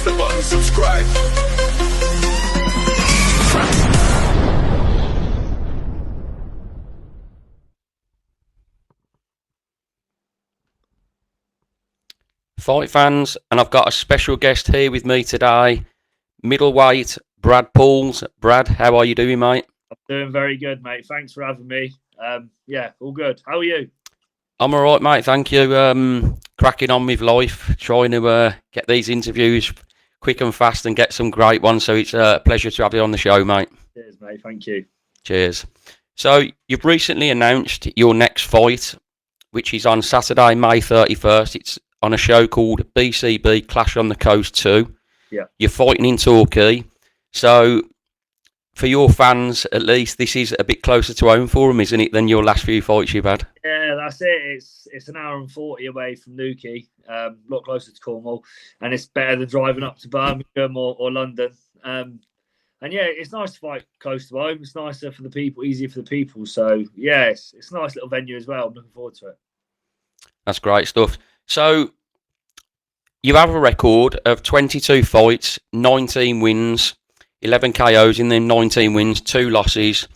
the button, subscribe. Fight fans, and I've got a special guest here with me today, middleweight Brad Pauls. Brad, how are you doing, mate? I'm doing very good, mate. Thanks for having me. Yeah, all good. How are you? I'm all right, mate. Thank you. Cracking on with life, trying to get these interviews quick and fast and get some great ones. So it's a pleasure to have you on the show, mate. Cheers, mate. Thank you. Cheers. So you've recently announced your next fight, which is on Saturday, May 31st. It's on a show called BCB Clash on the Coast 2. Yeah. You're fighting in Torquay. So for your fans, at least, this is a bit closer to home for them, isn't it, than your last few fights you've had? Yeah, that's it. It's an hour and 40 away from Newquay, a lot closer to Cornwall, and it's better than driving up to Birmingham or London. And yeah, it's nice to fight close to home. It's nicer for the people, easier for the people. So yeah, it's a nice little venue as well. I'm looking forward to it. That's great stuff. So you have a record of 22 fights, 19 wins, 11 KOs in them, 19 wins, 2 losses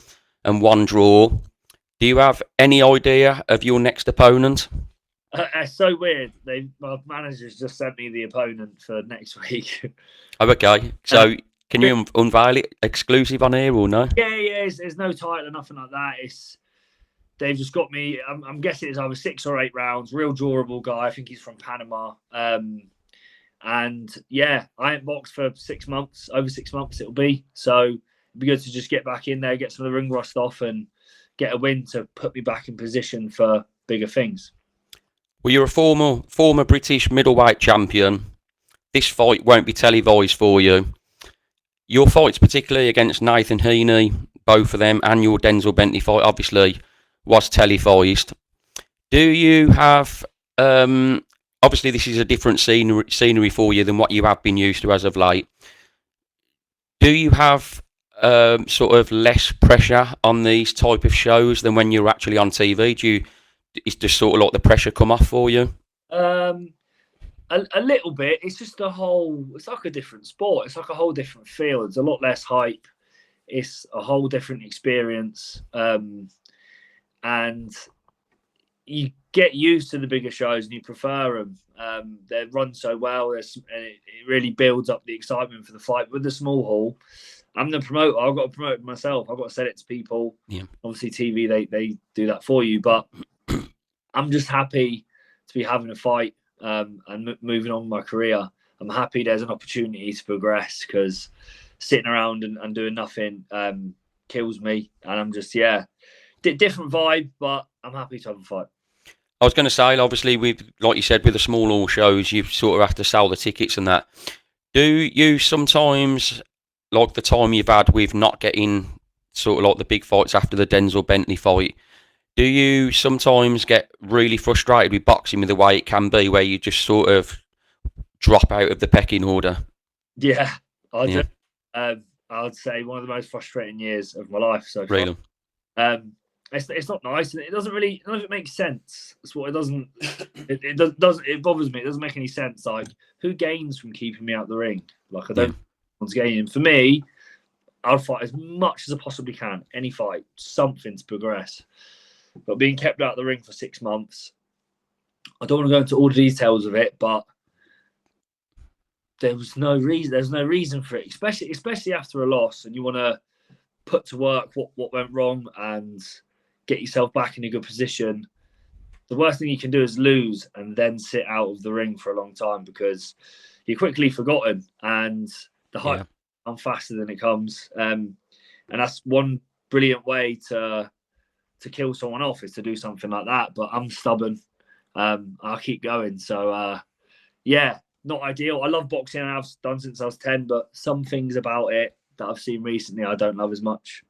and 1 draw. Do you have any idea of your next opponent? It's so weird. My managers just sent me the opponent for next week. Oh, okay. So can you unveil it exclusive on here or no? Yeah. There's no title or nothing like that. They've just got me. I'm guessing it's either 6 or 8 rounds. Real drawable guy. I think he's from Panama. And yeah, I ain't boxed for 6 months. Over 6 months it'll be. So it'd be good to just get back in there, get some of the ring rust off, and get a win to put me back in position for bigger things. Well, you're a former British middleweight champion. This fight won't be televised for you. Your fights, particularly against Nathan Heaney, both of them, and your Denzel Bentley fight, obviously, was televised. Do you have... obviously, this is a different scenery for you than what you have been used to as of late. Do you have sort of less pressure on these type of shows than when you're actually on TV? Is just sort of like the pressure come off for you? A little bit. It's just it's like a different sport. It's like a whole different feel. It's a lot less hype. It's a whole different experience. And you get used to the bigger shows and you prefer them. They run so well. And it really builds up the excitement for the fight. With the small hall, I'm the promoter. I've got to promote it myself. I've got to sell it to people. Yeah. Obviously, TV, they do that for you. But I'm just happy to be having a fight and moving on with my career. I'm happy there's an opportunity to progress, because sitting around and doing nothing kills me. And I'm just, different vibe, but I'm happy to have a fight. I was going to say, obviously, like you said, with the small hall shows, you sort of have to sell the tickets and that. Do you sometimes, like the time you've had with not getting sort of like the big fights after the Denzel Bentley fight, do you sometimes get really frustrated with boxing with the way it can be, where you just sort of drop out of the pecking order? Yeah, I do. I would say one of the most frustrating years of my life so far. Really? It's not nice, and it doesn't really. None of it makes sense. That's what it doesn't. It bothers me. It doesn't make any sense. Like, who gains from keeping me out the ring? Like, I don't. One's gaining. For me, I'll fight as much as I possibly can. Any fight, something to progress. But being kept out of the ring for 6 months, I don't want to go into all the details of it, but there was no reason. There's no reason for it, especially after a loss, and you want to put to work what went wrong and get yourself back in a good position. The worst thing you can do is lose and then sit out of the ring for a long time, because you're quickly forgotten, and the hype comes faster than it comes. And that's one brilliant way to kill someone off, is to do something like that. But I'm stubborn. I'll keep going. So not ideal. I love boxing, and I've done since I was 10, but some things about it that I've seen recently I don't love as much.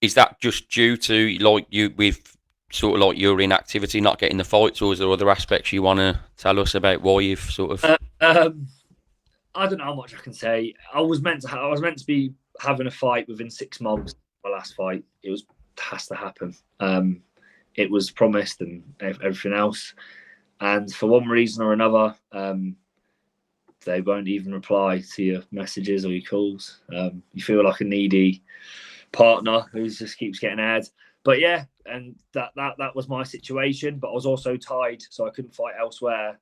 Is that just due to, like, you with sort of like your inactivity, not getting the fights, or is there other aspects you want to tell us about why you've sort of? I don't know how much I can say. I was meant to be having a fight within 6 months. My last fight, has to happen. It was promised and everything else, and for one reason or another, they won't even reply to your messages or your calls. You feel like a needy partner who just keeps getting aired. But yeah, and that was my situation. But I was also tied, so I couldn't fight elsewhere.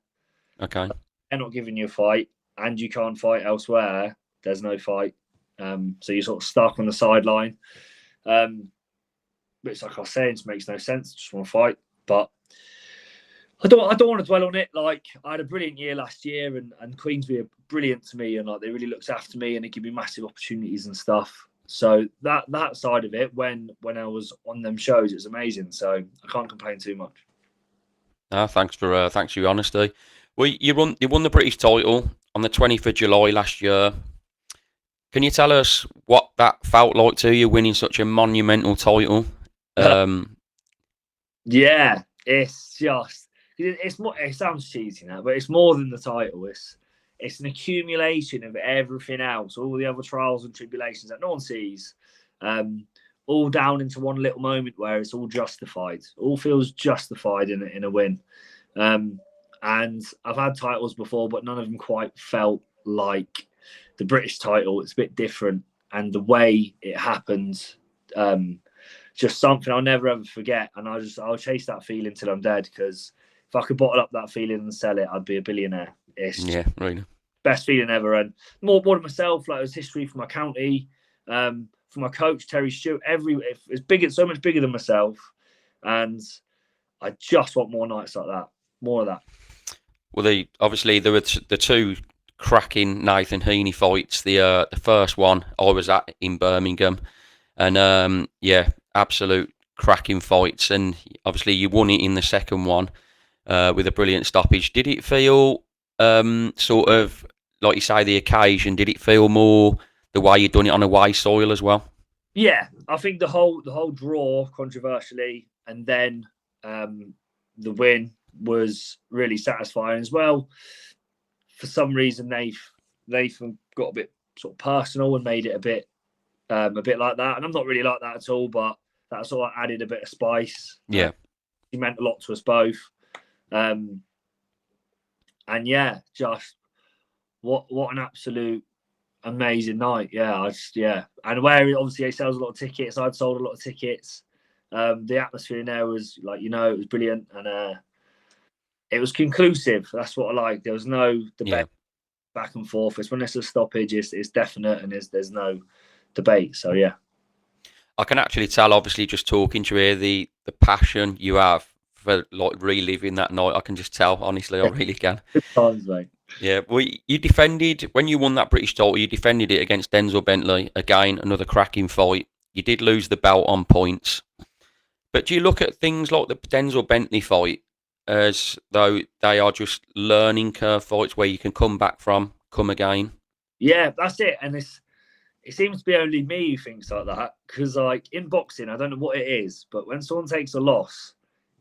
Okay. They're not giving you a fight, and you can't fight elsewhere. There's no fight. So you're sort of stuck on the sideline. Which, like I was saying, just makes no sense. Just want to fight, but I don't want to dwell on it. Like, I had a brilliant year last year, and Queensbury are brilliant to me, and like they really looked after me, and they give me massive opportunities and stuff. So that side of it, when I was on them shows, it's amazing. So I can't complain too much. Thanks for your honesty. Well, you won the British title on the 20th of July last year. Can you tell us what that felt like to you, winning such a monumental title? Yeah, it's just it's more. It sounds cheesy now, but it's more than the title. It's an accumulation of everything else, all the other trials and tribulations that no one sees, all down into one little moment where it's all justified. All feels justified in a win. And I've had titles before, but none of them quite felt like the British title. It's a bit different, and the way it happened, just something I'll never ever forget. And I'll chase that feeling till I'm dead, because if I could bottle up that feeling and sell it, I'd be a billionaire. It's really best feeling ever, and more than myself. Like, it was history for my county, for my coach Terry Stewart. It's big. It's so much bigger than myself, and I just want more nights like that. More of that. Well, obviously there were the two cracking Nathan Heaney fights. The first one I was at in Birmingham, and absolute cracking fights. And obviously you won it in the second one with a brilliant stoppage. Did it feel sort of like you say, the occasion? Did it feel more the way you'd done it on away soil as well? Yeah, I think the whole draw, controversially, and then the win was really satisfying as well. For some reason, Nathan got a bit sort of personal and made it a bit like that, and I'm not really like that at all. But that sort of added a bit of spice. Yeah, he meant a lot to us both. And yeah, just what an absolute amazing night. Yeah, and where obviously he sells a lot of tickets, I'd sold a lot of tickets. The atmosphere in there was it was brilliant, and it was conclusive. That's what I like. There was no debate back and forth. It's when there's a stoppage, it's definite, and there's no debate. So yeah, I can actually tell, obviously, just talking to you here, the passion you have for like reliving that night. I can just tell, honestly, I really can. Good times, mate. Yeah, well, you defended, when you won that British title, you defended it against Denzel Bentley. Again, another cracking fight. You did lose the belt on points. But do you look at things like the Denzel Bentley fight as though they are just learning curve fights where you can come back from, come again? Yeah, that's it. And it seems to be only me who thinks like that, because like in boxing, I don't know what it is, but when someone takes a loss,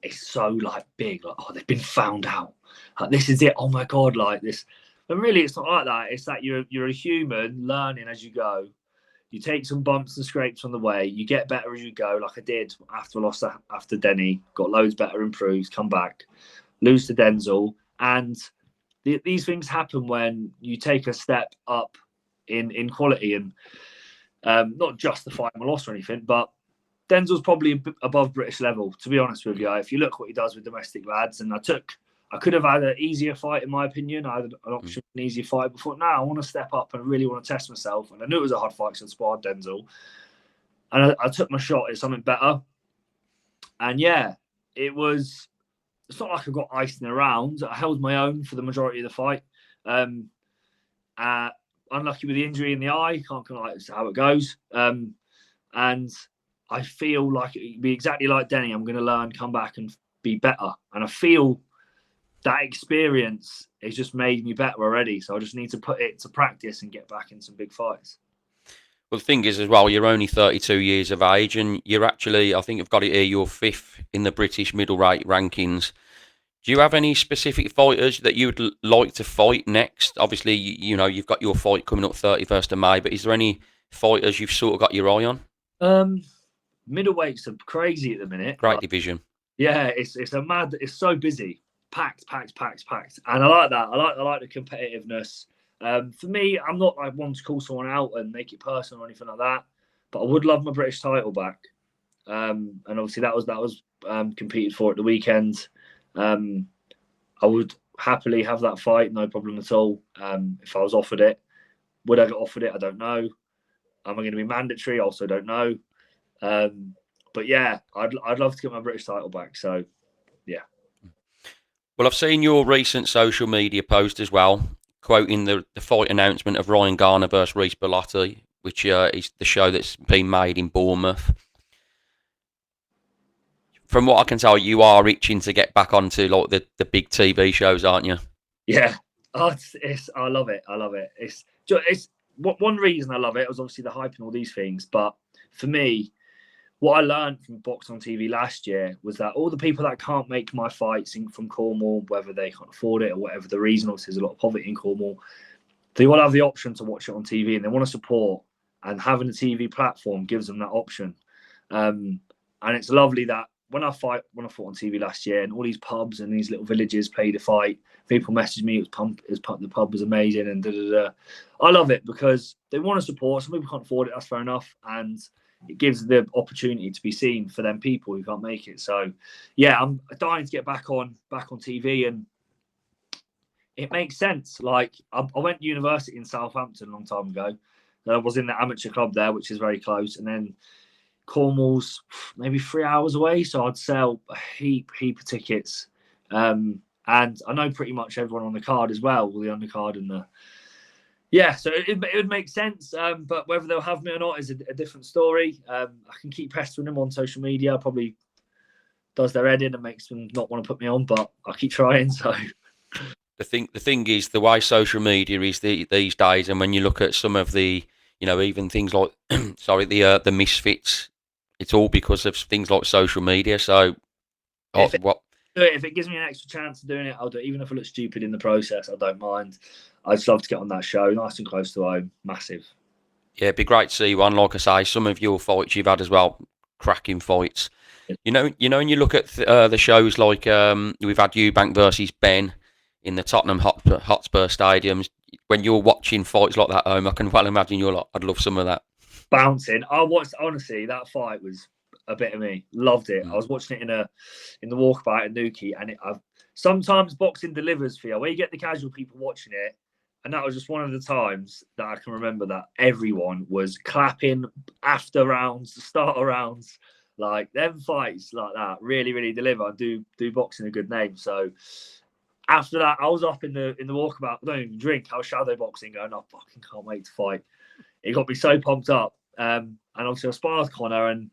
it's so like big, like, oh, they've been found out. Like, this is it. Oh my God, like this. But really, it's not like that. It's that you're a human learning as you go. You take some bumps and scrapes on the way. You get better as you go, like I did after I lost after Denny. Got loads better, improved, come back, lose to Denzel. And these things happen when you take a step up in quality, and not justifying my loss or anything, but Denzel's probably above British level, to be honest with you. If you look what he does with domestic lads, and I could have had an easier fight, in my opinion. I had an option for an easier fight before. Now I want to step up and really want to test myself. And I knew it was a hard fight because I sparred Denzel. And I took my shot at something better. And yeah, it's not like I got iced in a round. I held my own for the majority of the fight. Unlucky with the injury in the eye. Can't like how it goes. And I feel like it'd be exactly like Denny. I'm going to learn, come back and be better. And I feel that experience has just made me better already. So I just need to put it to practice and get back in some big fights. Well, the thing is as well, you're only 32 years of age, and you're actually, I think I've got it here, you're 5th in the British middleweight rankings. Do you have any specific fighters that you would like to fight next? Obviously, you've got your fight coming up 31st of May, but is there any fighters you've sort of got your eye on? Middleweights are crazy at the minute. Great division. Yeah, it's so busy. Packed. And I like that. I like the competitiveness. For me, I'm not like one to call someone out and make it personal or anything like that, but I would love my British title back. And obviously that was competed for at the weekend. I would happily have that fight, no problem at all. If I was offered it, would I get offered it? I don't know. Am I going to be mandatory? Also, don't know. But yeah, I'd love to get my British title back. So, yeah. Well, I've seen your recent social media post as well, quoting the fight announcement of Ryan Garner versus Reece Bellotti, which is the show that's been made in Bournemouth. From what I can tell, you are itching to get back onto like the big TV shows, aren't you? Yeah, I love it. I love it. It's one reason I love it was obviously the hype and all these things. But for me, what I learned from Box on TV last year was that all the people that can't make my fights from Cornwall, whether they can't afford it or whatever the reason, obviously there's a lot of poverty in Cornwall, they will have the option to watch it on TV and they want to support. And having a TV platform gives them that option. And it's lovely that when I fought on TV last year and all these pubs and these little villages played a fight, people messaged me, the pub was amazing and da-da-da. I love it because they want to support. Some people can't afford it, that's fair enough. And it gives the opportunity to be seen for them people who can't make it. So, yeah, I'm dying to get back on TV and it makes sense. Like, I went to university in Southampton a long time ago. I was in the amateur club there, which is very close. And then Cornwall's maybe 3 hours away, so I'd sell a heap of tickets, and I know pretty much everyone on the card as well, the undercard and so it would make sense, but whether they'll have me or not is a different story. I can keep pestering them on social media, probably does their head in and makes them not want to put me on, but I'll keep trying. So the thing is the way social media is these days, and when you look at some of the, even things like the misfits, it's all because of things like social media. So if it gives me an extra chance of doing it, I'll do it. Even if I look stupid in the process, I don't mind. I'd just love to get on that show, nice and close to home, massive. Yeah, it'd be great to see one. Like I say, some of your fights you've had as well, cracking fights. Yeah. When you look at the shows like we've had Eubank versus Ben in the Tottenham Hotspur stadiums. When you're watching fights like that at home, I can well imagine you're like, I'd love some of that. Bouncing. Honestly, that fight was a bit of me. Loved it. I was watching it in the walkabout at Newquay, and sometimes boxing delivers for you. Where you get the casual people watching it, and that was just one of the times that I can remember that everyone was clapping after rounds, the start of rounds. Like them fights like that really, really deliver and do boxing a good name. So after that, I was up in the walkabout. I don't even drink. I was shadow boxing, going, I fucking can't wait to fight. It got me so pumped up. And obviously I sparred Connor, and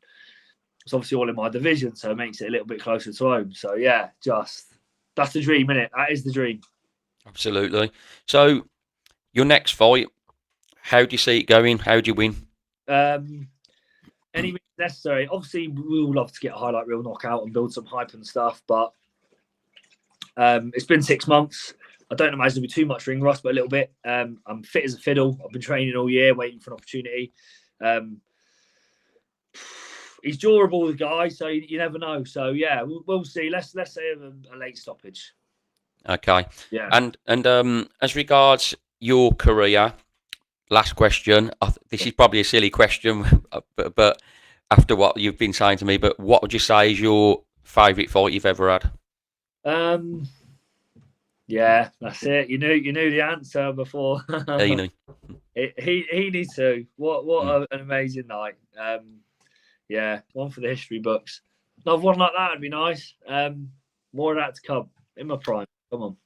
it's obviously all in my division, so it makes it a little bit closer to home. So yeah, that's the dream, innit? That is the dream. Absolutely. So your next fight, how do you see it going? How do you win? Any means necessary. Obviously, we all love to get a highlight reel knockout and build some hype and stuff, but it's been 6 months. I don't imagine there'll be too much ring rust, but a little bit. I'm fit as a fiddle. I've been training all year, waiting for an opportunity. He's durable, the guy, so you never know. So yeah, we'll see. Let's say a late stoppage. Okay. Yeah. And as regards your career, last question. This is probably a silly question, but after what you've been saying to me, but what would you say is your favourite fight you've ever had? Yeah, that's it. You knew the answer before. He needs to. What an amazing night. Yeah, one for the history books. Another one like that would be nice. More of that to come in my prime. Come on.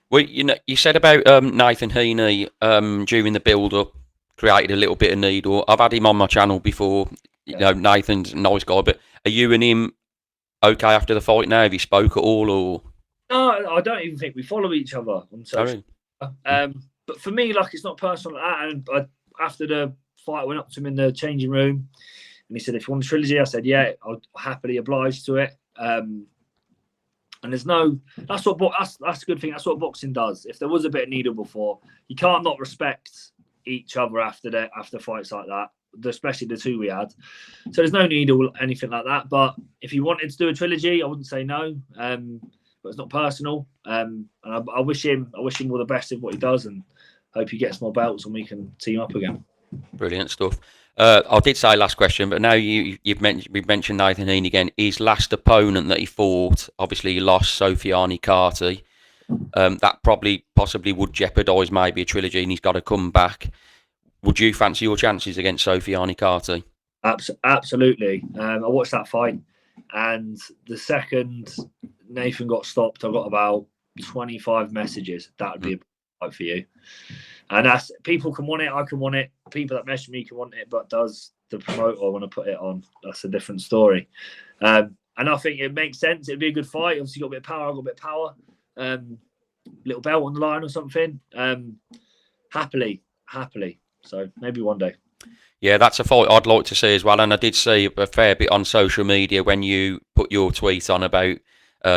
Well, you said about Nathan Heaney during the build-up, created a little bit of needle. I've had him on my channel before. Nathan's a nice guy, but are you and him okay after the fight now? Have you spoke at all, or? No, I don't even think we follow each other on social. But for me, like, it's not personal like that. And after the fight, I went up to him in the changing room, and he said, "If you want a trilogy," I said, "Yeah, I'll happily oblige to it." And there's no, that's a good thing. That's what boxing does. If there was a bit of needle before, you can't not respect each other after fights like that, especially the two we had. So there's no needle, anything like that. But if he wanted to do a trilogy, I wouldn't say no. But it's not personal. And I wish him all the best in what he does. And hope he gets more belts and we can team up again. Brilliant stuff. I did say last question, but now we've mentioned Nathan Heaney again. His last opponent that he fought, obviously he lost Sofiane Carty. That possibly would jeopardise maybe a trilogy, and he's got to come back. Would you fancy your chances against Sofiane Carty? Absolutely. I watched that fight, and the second Nathan got stopped, I got about 25 messages. That would be a fight for you. And that's, people can want it, I can want it. People that message me can want it, but does the promoter want to put it on? That's a different story. And I think it makes sense. It'd be a good fight. Obviously, got a bit of power. I've got a bit of power. Little belt on the line or something. Happily. So maybe one day. Yeah, that's a fight I'd like to see as well. And I did see a fair bit on social media when you put your tweet on about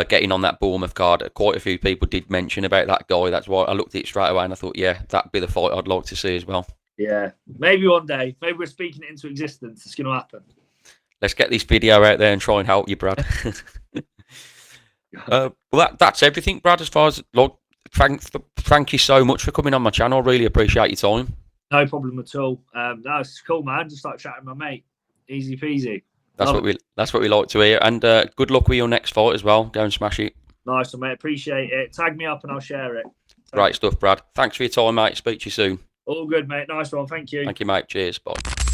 getting on that Bournemouth card. Quite a few people did mention about that guy. That's why I looked at it straight away and I thought, yeah, that'd be the fight I'd like to see as well. Yeah, maybe one day. Maybe we're speaking it into existence. It's going to happen. Let's get this video out there and try and help you, Brad. Well, that's everything, Brad, as far as, like, thank you so much for coming on my channel. I really appreciate your time. No problem at all. That's cool, man. Just like chatting with my mate. Easy peasy. That's what we like to hear. And good luck with your next fight as well. Go and smash it. Nice one, mate. Appreciate it. Tag me up and I'll share it. Great stuff, Brad. Thanks for your time, mate. Speak to you soon. All good, mate. Nice one. Thank you. Thank you, mate. Cheers. Bye.